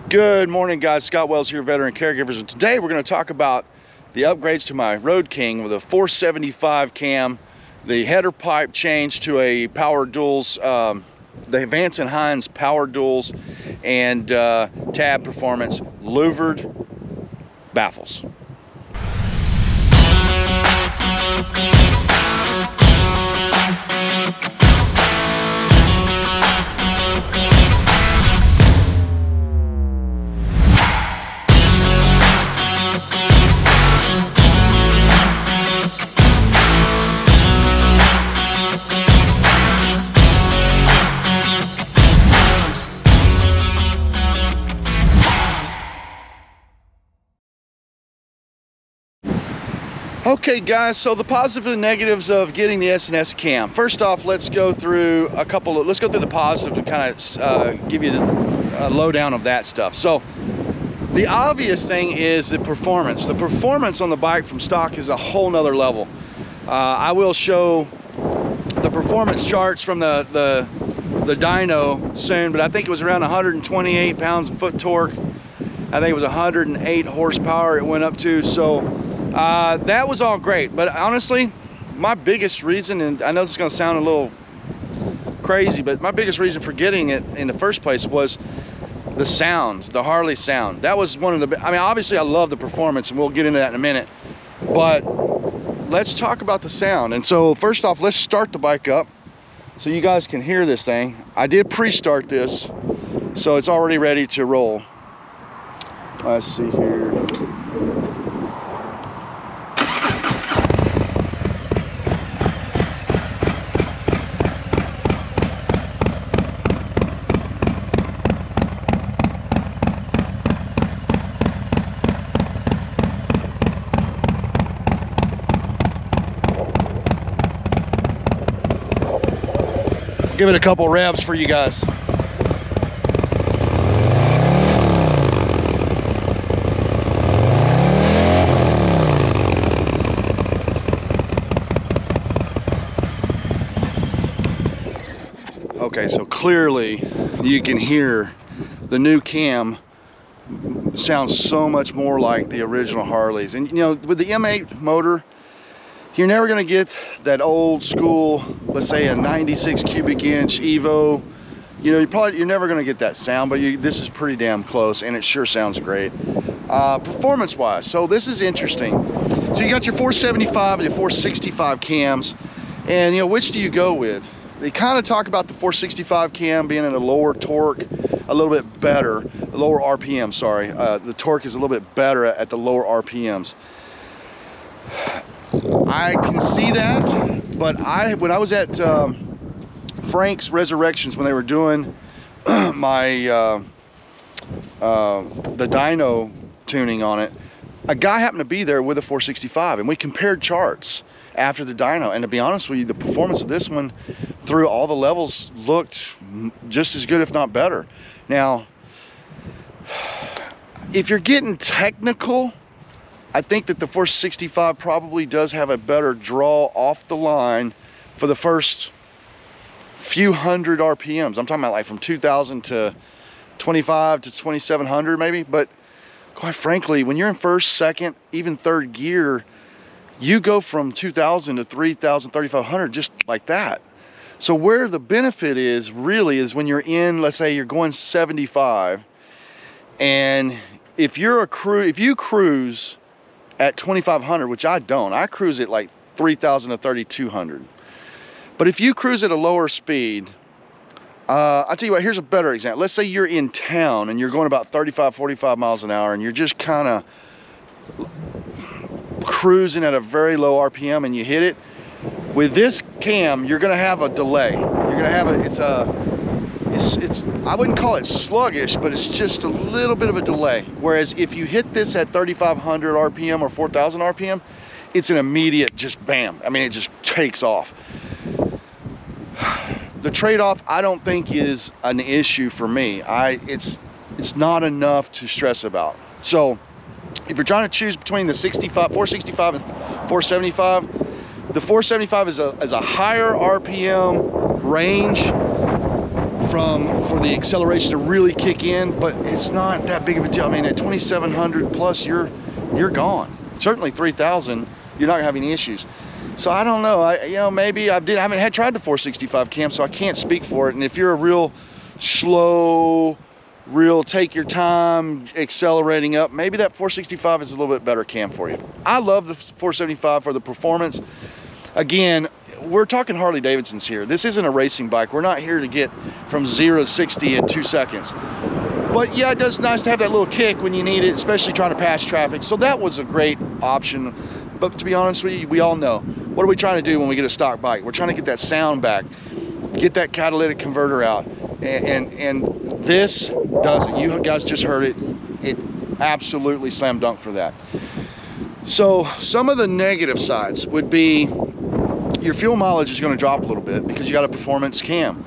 Good morning, guys. Scott Wells here, Veteran Caregivers, and today we're going to talk about the upgrades to my Road King with a 475 cam, the header pipe change to a power duals, the Vance Hines power duals, and Tab Performance Louvered Baffles. Okay guys, so the positives and negatives of getting the S&S cam. First off, let's go through the positives and kind of give you the lowdown of that stuff. So the obvious thing is the performance. The performance on the bike from stock is a whole nother level. I will show the performance charts from the Dyno soon, but I think it was around 128 pounds-foot torque. I think it was 108 horsepower it went up to. So that was all great, but honestly, my biggest reason, and I know this is going to sound a little crazy, but my biggest reason for getting it in the first place was the sound, the Harley sound. That was one of the, I mean, obviously I love the performance, and we'll get into that in a minute, but let's talk about the sound. And so first off, let's start the bike up so you guys can hear this thing. I did pre-start this, so it's already ready to roll. Let's see here. Give it a couple revs for you guys. Okay, so clearly you can hear the new cam sounds so much more like the original Harleys. And you know, with the M8 motor, you're never going to get that old school, let's say a 96 cubic inch Evo. You know, you're never going to get that sound, but this is pretty damn close, and it sure sounds great. Performance wise, so this is interesting. So you got your 475 and your 465 cams, and you know, which do you go with? They kind of talk about the 465 cam being at a lower torque, a little bit better, a lower RPM, sorry. The torque is a little bit better at the lower RPMs. I can see that, but when I was at Frank's Resurrections, when they were doing my the dyno tuning on it, a guy happened to be there with a 465, and we compared charts after the dyno, and to be honest with you, the performance of this one through all the levels looked just as good, if not better. Now, if you're getting technical, I think that the 465 probably does have a better draw off the line for the first few hundred RPMs. I'm talking about like from 2000 to 25 to 2700 maybe, but quite frankly, when you're in first, second, even third gear, you go from 2000 to 3000, 3500 just like that. So where the benefit is really is when you're in, let's say you're going 75, and if you cruise at 2500, which I don't, I cruise at like 3000 to 3200. But if you cruise at a lower speed, I'll tell you what, here's a better example. Let's say you're in town and you're going about 35, 45 miles an hour, and you're just kind of cruising at a very low RPM, and you hit it. With this cam, you're gonna have a delay. You're gonna have I wouldn't call it sluggish, but it's just a little bit of a delay. Whereas if you hit this at 3,500 RPM or 4,000 RPM, it's an immediate just bam. I mean, it just takes off. The trade-off, I don't think is an issue for me. It's not enough to stress about. So if you're trying to choose between the 465 and 475, the 475 is a higher RPM range for the acceleration to really kick in, but it's not that big of a deal. I mean, at 2,700 plus, you're gone. Certainly 3,000, you're not gonna have any issues. So I don't know. You know, maybe I haven't tried the 465 cam, so I can't speak for it. And if you're a real slow, real take your time accelerating up, maybe that 465 is a little bit better cam for you. I love the 475 for the performance. Again, we're talking Harley Davidsons here. This isn't a racing bike. We're not here to get from 0 to 60 in 2 seconds. But yeah, it does nice to have that little kick when you need it, especially trying to pass traffic. So that was a great option. But to be honest with you, we all know, what are we trying to do when we get a stock bike? We're trying to get that sound back, get that catalytic converter out. And this does it. You guys just heard it. It absolutely slam dunk for that. So some of the negative sides would be your fuel mileage is going to drop a little bit because you got a performance cam.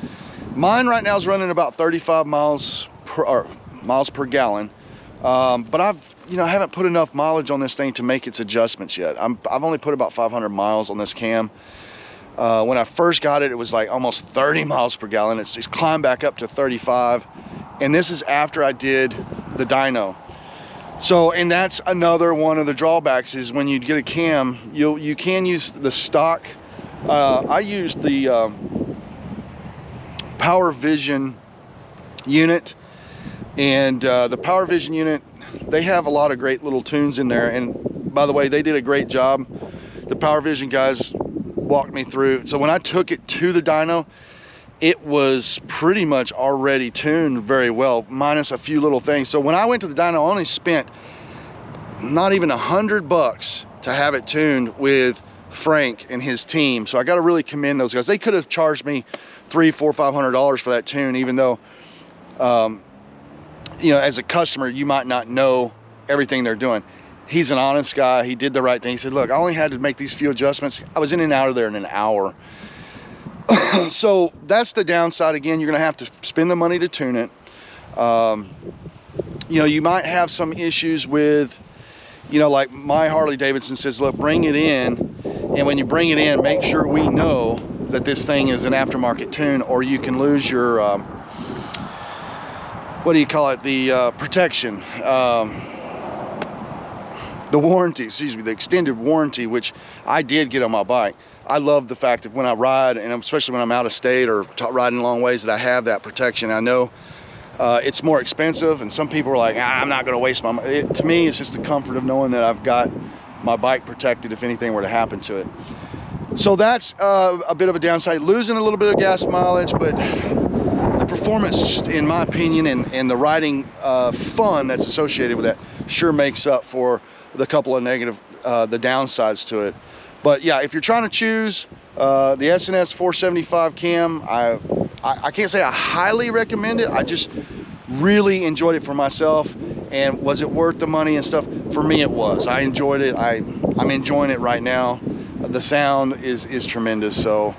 Mine right now is running about 35 miles per gallon, but I haven't put enough mileage on this thing to make its adjustments yet. I've only put about 500 miles on this cam. When I first got it, it was like almost 30 miles per gallon. It's just climbed back up to 35, and this is after I did the dyno. So, and that's another one of the drawbacks is when you get a cam, you can use the stock. I used the Power Vision unit, and the Power Vision unit, they have a lot of great little tunes in there. And by the way, they did a great job. The Power Vision guys walked me through. So when I took it to the dyno, it was pretty much already tuned very well, minus a few little things. So when I went to the dyno, I only spent not even $100 to have it tuned with Frank and his team. So I got to really commend those guys. They could have charged me $300, $400, $500 for that tune, even though you know, as a customer, you might not know everything they're doing. He's an honest guy. He did the right thing. He said, look, I only had to make these few adjustments. I was in and out of there in an hour. So that's the downside. Again, you're going to have to spend the money to tune it. You know, you might have some issues with, you know, like my Harley Davidson says, look, bring it in. And when you bring it in, make sure we know that this thing is an aftermarket tune, or you can lose your, what do you call it? The protection. The warranty, excuse me, the extended warranty, which I did get on my bike. I love the fact that when I ride, and especially when I'm out of state or riding long ways, that I have that protection. I know it's more expensive, and some people are like, I'm not going to waste my money. To me, it's just the comfort of knowing that I've got my bike protected if anything were to happen to it. So that's a bit of a downside, losing a little bit of gas mileage, but the performance, in my opinion, and the riding fun that's associated with that sure makes up for the couple of negative, the downsides to it. But yeah, if you're trying to choose the S&S 475 cam, I can't say I highly recommend it. I just really enjoyed it for myself. And was it worth the money and stuff? For me, it was. I enjoyed it. I'm enjoying it right now. The sound is tremendous. So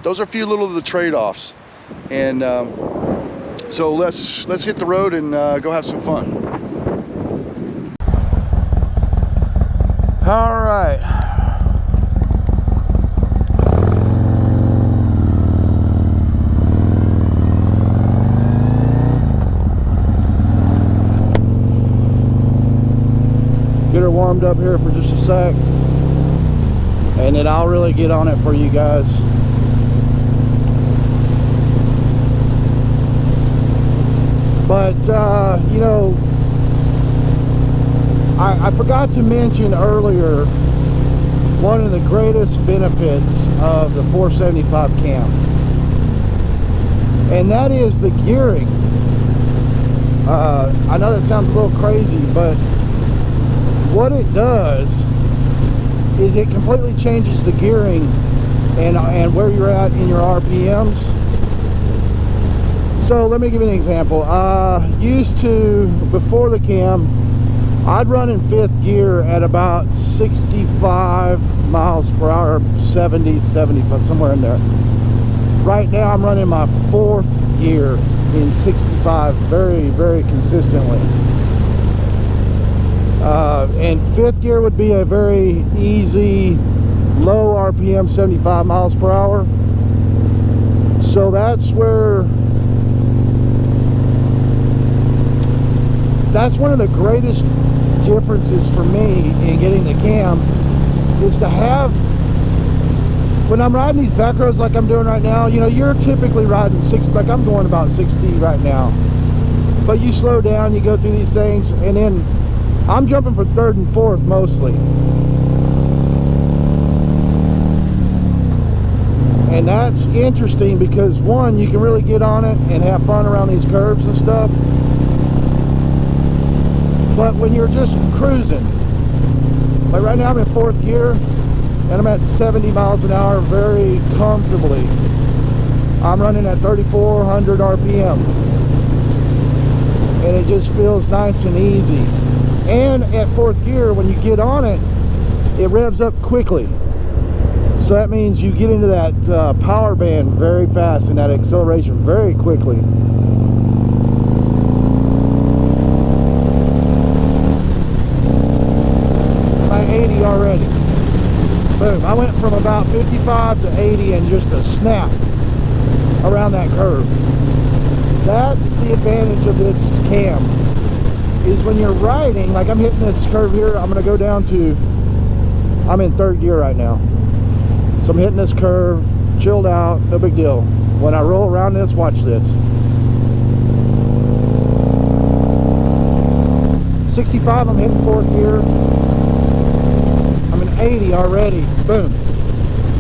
those are a few little of the trade-offs. And so let's hit the road and go have some fun. All right. Get her warmed up here for just a sec, and then I'll really get on it for you guys. But you know, I forgot to mention earlier one of the greatest benefits of the 475 cam, and that is the gearing. I know that sounds a little crazy, but what it does is it completely changes the gearing and where you're at in your RPMs. So let me give you an example. Used to, before the cam, I'd run in 5th gear at about 65 miles per hour, 70, 75, somewhere in there. Right now I'm running my 4th gear in 65 very, very consistently. And 5th gear would be a very easy, low RPM, 75 miles per hour. So that's where that's one of the greatest differences for me in getting the cam, is to have, when I'm riding these back roads like I'm doing right now, you know, you're typically riding 60, like I'm going about 60 right now, but you slow down, you go through these things, and then I'm jumping for third and fourth mostly. And that's interesting because, one, you can really get on it and have fun around these curves and stuff. But when you're just cruising, like right now I'm in fourth gear and I'm at 70 miles an hour very comfortably. I'm running at 3,400 RPM. And it just feels nice and easy. And at fourth gear, when you get on it, it revs up quickly. So that means you get into that power band very fast and that acceleration very quickly. I'm 80 already. Boom. I went from about 55 to 80 in just a snap around that curve. That's the advantage of this cam, is when you're riding, like I'm hitting this curve here, I'm going to go down to, I'm in third gear right now. So I'm hitting this curve, chilled out, no big deal. When I roll around this, watch this. 65, I'm hitting fourth gear. I'm in 80 already, boom.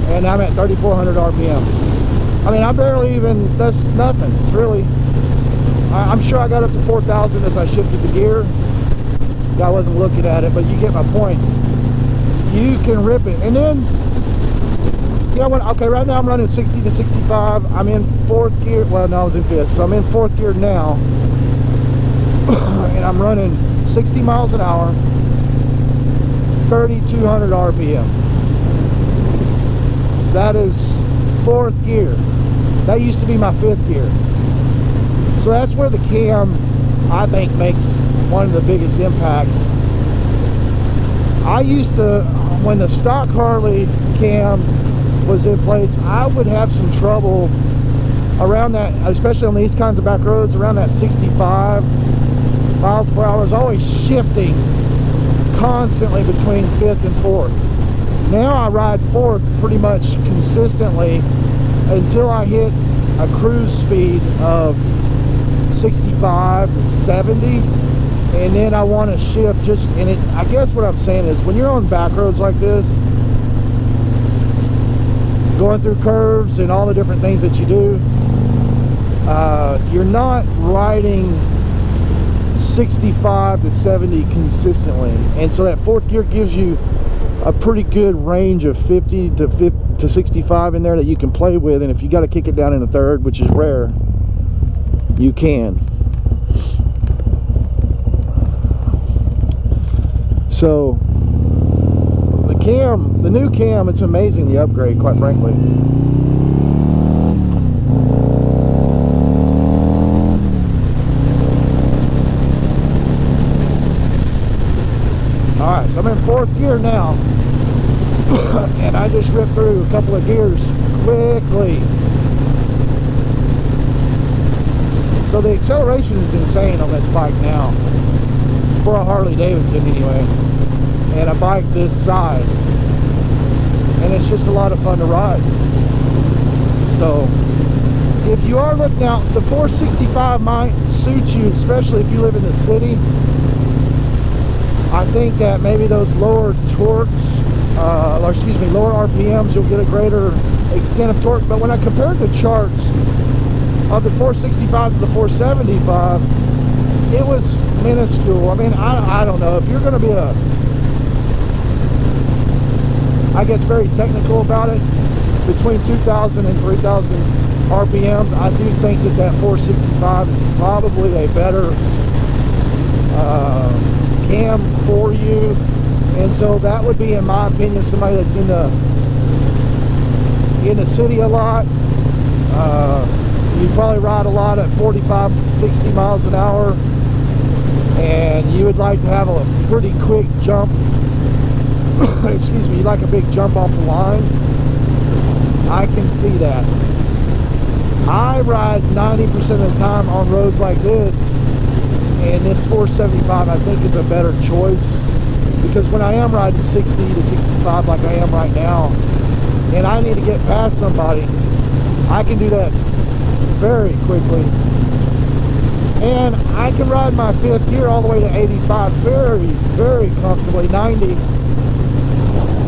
And I'm at 3,400 RPM. I mean, I barely even, that's nothing, really. I'm sure I got up to 4,000 as I shifted the gear. I wasn't looking at it, but you get my point. You can rip it. And then, you know what, okay, right now I'm running 60 to 65. I'm in fourth gear. Well, no, I was in fifth. So I'm in fourth gear now. And I'm running 60 miles an hour, 3,200 RPM. That is fourth gear. That used to be my fifth gear. So that's where the cam, I think, makes one of the biggest impacts. I used to, when the stock Harley cam was in place, I would have some trouble around that, especially on these kinds of back roads, around that 65 miles per hour. I was always shifting constantly between fifth and fourth. Now I ride fourth pretty much consistently until I hit a cruise speed of 65 to 70, and then I want to shift just, and it, I guess what I'm saying is, when you're on back roads like this, going through curves and all the different things that you do, you're not riding 65 to 70 consistently, and so that fourth gear gives you a pretty good range of 50 to 65 in there that you can play with. And if you got to kick it down in a third, which is rare, you can. So the cam, the new cam, it's amazing, the upgrade, quite frankly. Alright, so I'm in fourth gear now. And I just ripped through a couple of gears quickly. So the acceleration is insane on this bike now, for a Harley Davidson anyway, and a bike this size, and it's just a lot of fun to ride. So if you are looking out, the 465 might suit you, especially if you live in the city. I think that maybe those lower torques, or excuse me, lower RPMs, you'll get a greater extent of torque. But when I compared the charts of the 465 to the 475, it was minuscule. I mean, I don't know, if you're going to be I guess very technical about it, between 2,000 and 3,000 RPMs, I do think that that 465 is probably a better cam for you. And so that would be, in my opinion, somebody that's in the city a lot. You probably ride a lot at 45 to 60 miles an hour, and you would like to have a pretty quick jump. Excuse me, you'd like a big jump off the line. I can see that. I ride 90% of the time on roads like this, And this 475 I think is a better choice, because when I am riding 60 to 65 like I am right now, and I need to get past somebody, I can do that very quickly. And I can ride my fifth gear all the way to 85 very, very comfortably, 90.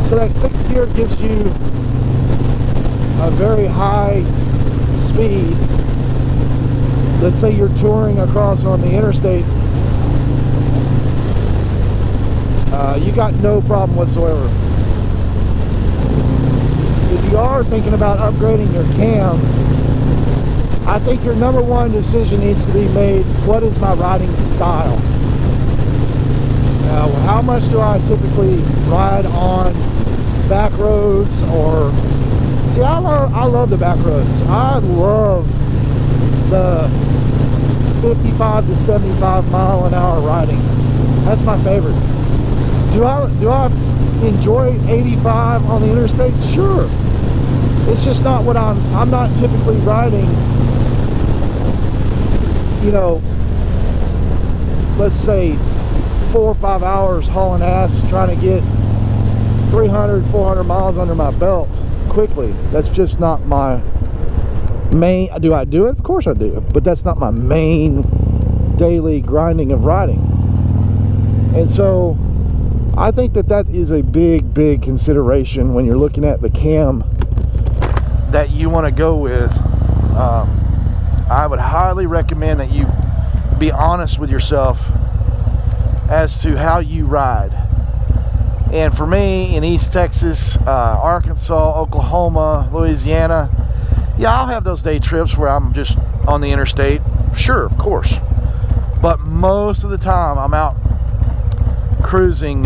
So that sixth gear gives you a very high speed. Let's say you're touring across on the interstate, you got no problem whatsoever. If you are thinking about upgrading your cam, I think your number one decision needs to be made: what is my riding style? Now, how much do I typically ride on back roads? Or see, I love the back roads. I love the 55 to 75 mile an hour riding. That's my favorite. Do I enjoy 85 on the interstate? Sure. It's just not what I'm not typically riding, you know, let's say 4 or 5 hours hauling ass trying to get 300, 400 miles under my belt quickly. That's just not my main. Do I do it? Of course I do, but that's not my main daily grinding of riding. And so I think that is a big consideration when you're looking at the cam that you want to go with. I would highly recommend that you be honest with yourself as to how you ride. And for me, in East Texas, Arkansas, Oklahoma, Louisiana, yeah, I'll have those day trips where I'm just on the interstate. Sure, of course. But most of the time, I'm out cruising,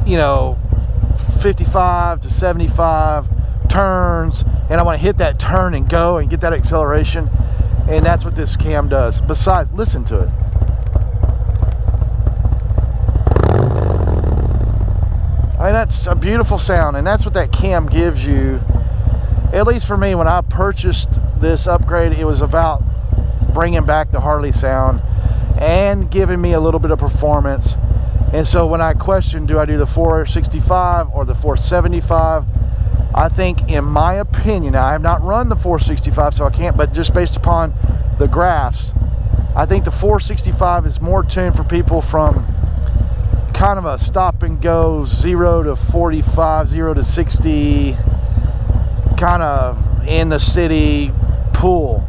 you know, 55 to 75 turns, and I want to hit that turn and go and get that acceleration. And that's what this cam does. Besides, listen to it. I mean, that's a beautiful sound, and that's what that cam gives you. At least for me, when I purchased this upgrade, it was about bringing back the Harley sound and giving me a little bit of performance. And so when I question, do I do the 465 or the 475, I think, in my opinion, now I have not run the 465, so I can't, but just based upon the graphs, I think the 465 is more tuned for people from kind of a stop and go 0 to 45, 0 to 60, kind of in the city pool.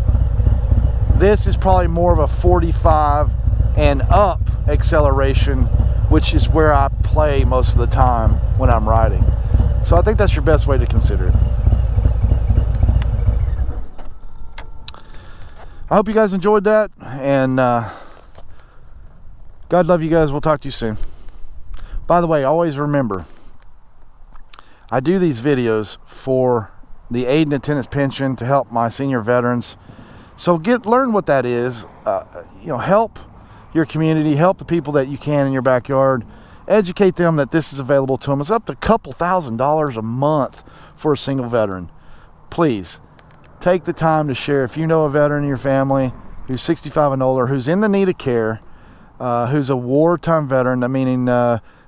This is probably more of a 45 and up acceleration, which is where I play most of the time when I'm riding. So I think that's your best way to consider it. I hope you guys enjoyed that, and God love you guys. We'll talk to you soon. By the way, always remember, I do these videos for the Aid and Attendance Pension to help my senior veterans. So learn what that is. You know, help your community, help the people that you can in your backyard. Educate them that this is available to them. It's up to a couple $1,000s a month for a single veteran. Please take the time to share. If you know a veteran in your family who's 65 and older, who's in the need of care, who's a wartime veteran, meaning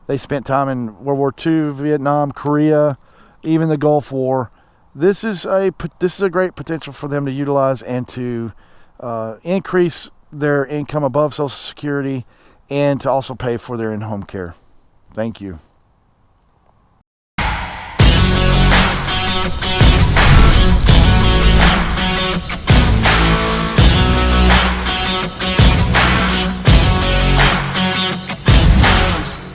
they spent time in World War II, Vietnam, Korea, even the Gulf War, this is a great potential for them to utilize and to increase their income above Social Security, and to also pay for their in-home care. Thank you.